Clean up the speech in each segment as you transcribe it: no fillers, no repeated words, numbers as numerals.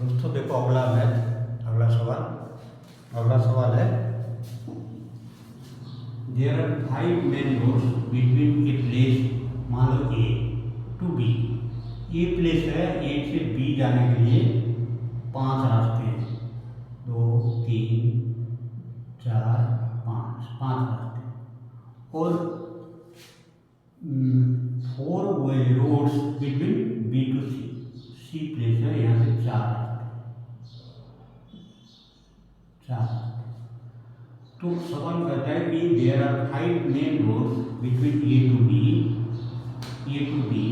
दोस्तों देखो अगला सवाल है there are 5 main roads between a place, मान लो A to B. A place है, ए से बी जाने के लिए 5 रास्ते हैं, 2 3 4 5 रास्ते, और 4 roads between B to C. C place है, यहाँ से 4 रास्ते। तो सवाल कहता है कि there are 5 main roads between A to B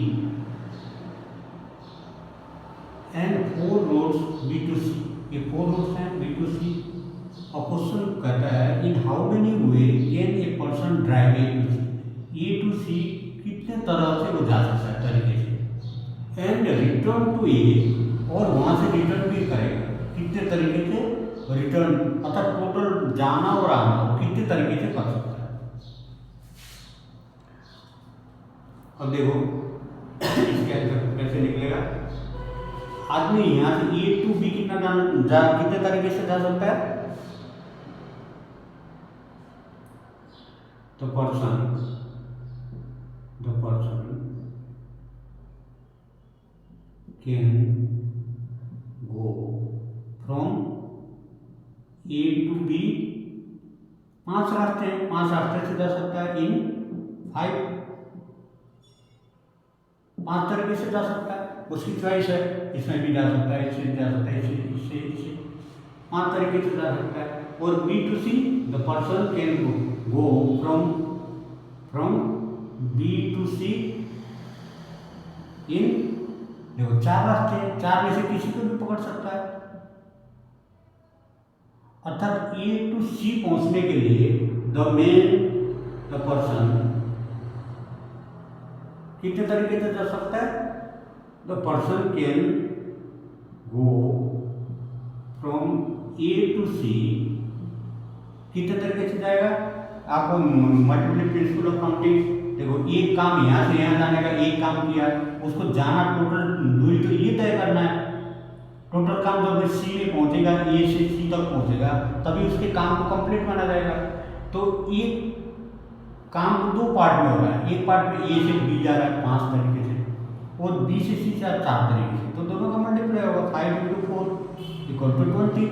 and 4 roads B to C. ये 4 रोड्स हैं बी टू सी। और क्वेश्चन कहता है in how many way can a person drive A to C कितने तरह से वो जा सकता है तरीके से, एंड रिटर्न टू ए, और वहाँ से रिटर्न भी करेगा कितने तरीके से रिटर्न, अर्थात टोटल जाना और आना वो कितने तरीके से कर सकता है। अब देखो इसके आंसर कैसे निकलेगा। आदमी यहाँ से ए टू बी कितने तरीके से जा सकता है, तो person can go from A to B. 5 रास्ते हैं, 5 रास्ते से जा सकता है इन 5 तरीके से जा सकता है, उसकी चॉइस है। इसमें भी जा सकता है, इससे जा सकता है, इससे 5 तरीके से जा सकता है। और B to C the person can go from B to C in, देखो 4 रास्ते हैं, 4 में से किसी को भी पकड़ सकता है। अर्थात ए टू सी पहुंचने के लिए द पर्सन कितने तरीके से जा सकता है, the person can go from A to C कितने तरीके से जाएगा। आपको मल्टीपल प्रिंसिपल ऑफ काउंटिंग, देखो एक काम यहाँ से यहाँ जाने का, एक काम किया उसको जाना, टोटल दूरी तो ये तय करना है। टोटल काम जब सी में पहुंचेगा, ए से सी तक पहुंचेगा, तभी उसके काम को कंप्लीट माना जाएगा। तो एक काम को 2 पार्ट में हो रहा है, एक पार्ट में ए से बी जा रहा है 5 तरीके से, और बी से सी जा 4 तरीके से, तो दोनों का मल्टीप्लाई होगा 5 × 4 = 20।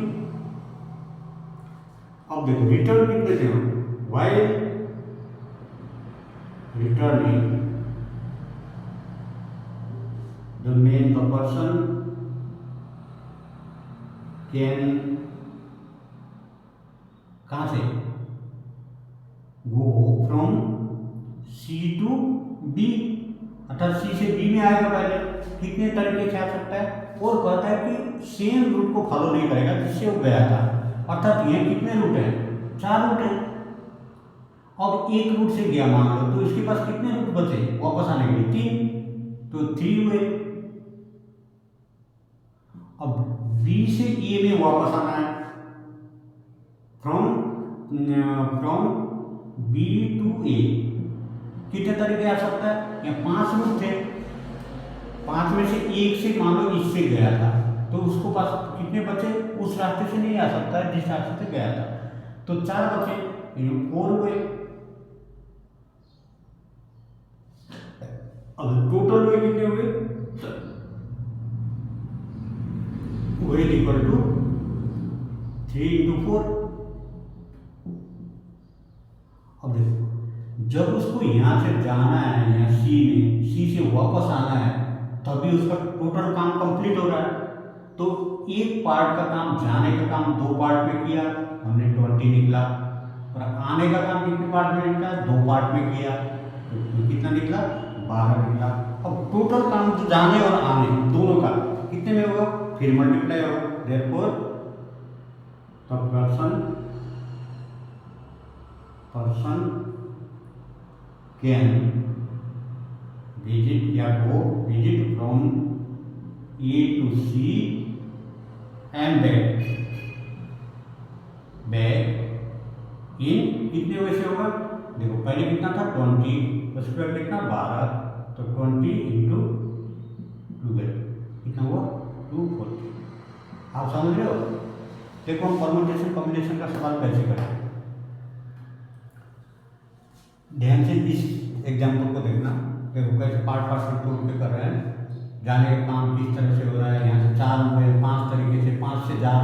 अब देखो रिटर्न कितने से हो, while returning the person can कहाँ से go from C to B, अर्थात C से B में आएगा पहले, कितने तरीके से आ सकता है। और कहता है कि सेम रूट को फॉलो नहीं करेगा जिससे वो गया था, अर्थात ये कितने रूट हैं, 4 रूट हैं। अब एक रूट से गया मान लो, तो इसके पास कितने रूट बचे वापस आने के लिए, 3, तो 3 हुए। अब बी से ए में वापस आना है, फ्रॉम बी टू ए कितने तरीके आ सकता है, या 5 रूट थे, 5 में से एक से मान लो इससे गया था, तो उसको पास कितने बचे, उस रास्ते से नहीं आ सकता है जिस रास्ते से गया था, तो 4 बचे, 4 हुए। अब टोटल वे कितने हुए, वे इक्वल टू 3 × 4। अब देखो जब उसको यहां से जाना है, यहाँ सी से वापस आना है, तभी उसका टोटल काम कंप्लीट हो रहा है। तो एक पार्ट का काम, जाने का काम 2 पार्ट में किया हमने, 20 निकला, और आने का काम कितने पार्ट में निकला, 2 पार्ट में किया, तो कितना निकला, 12 निकला। अब टोटल काम तो जाने और आने दोनों का कितने में होगा, फिर मल्टीप्लाई होगा। Therefore the person can visit from A to C and back in कितने वैसे होगा, देखो पहले कितना था 20, उसके बाद कितना 12, तो 20 × 12 कितना हुआ 240। आप समझ रहे हो? देखो हम परमुटेशन कॉम्बिनेशन का सवाल कैसे करें, ध्यान से इस एग्जाम्पल को देखना। देखो कैसे पार्ट पार्ट में तोड़ के कर रहे हैं, जाने का काम किस तरह से हो रहा है। यहाँ से 4 रुपये 5 तरीके से 5 से जा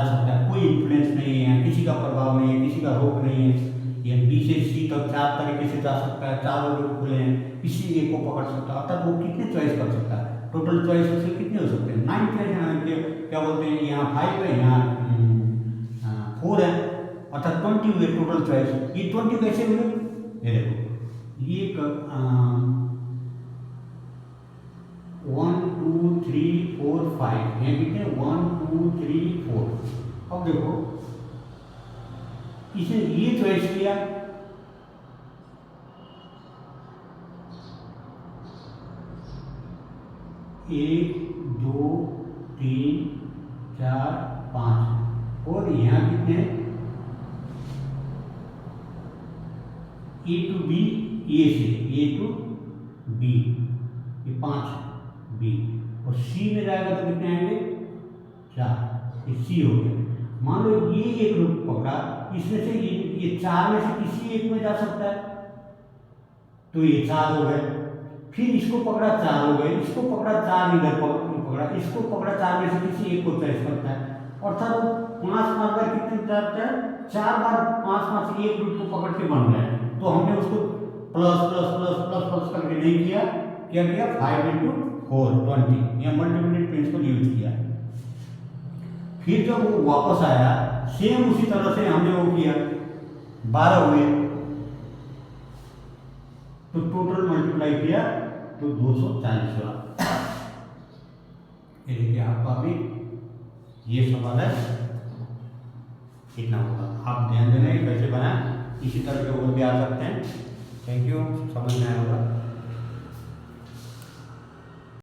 सकता है, कोई इन्फ्लुएंस नहीं है, किसी का प्रभाव नहीं है, किसी का रोक नहीं है। ये बी से सी तक 4 तरीके से जा सकता है, 4 लोग खुले हैं, किसी एक को पकड़ सकता है। अर्थात वो कितने चॉइस कर सकता है, टोटल चॉइस उससे कितने हो सकते हैं? 9 चॉइस हैं। क्या बोलते हैं, यहाँ 5 है, यहाँ 4 है, अर्थात 20 हुए टोटल चॉइस। ये 20 कैसे हुए? ये देखो, ये 1 2 3 4 5, ये कितने 1 2 3 4। अब देखो इसे ये चॉइस किया, एक 2 3 4 5, और यहाँ कितने ए टू बी, ए से ए टू बी, ये 5 बी, और सी में जाएगा तो कितने आएंगे 4, ये सी हो गया। मान लो ये एक रूट पकड़ा, इसमें से ये 4 में से किसी एक में जा सकता है, तो ये 4 हो गए। फिर इसको पकड़ा 4 हो गए, इसको पकड़ा 4 इधर पकड़ा, इसको पकड़ा 4 में से किसी एक को चॉइस करता है। अर्थात वो 5 बार कितने जाता है, 4 बार 5 से एक रूट को पकड़ के बन गया। तो हमने उसको plus plus plus plus plus करके नहीं किया, क्या किया 5 × 4 20, या मल्टीप्लिकेटिव प्रिंसिपल यूज किया। फिर जब वो वापस आया, सेम उसी तरह से हमने वो किया, 12 हुए, तो टोटल मल्टीप्लाई किया तो 240 हुआ। ये देखिए आपका अभी ये सवाल है, इतना होगा। आप ध्यान देना कैसे बनाए, इसी तरह के और भी आ सकते हैं। थैंक यू, समझ में आया होगा।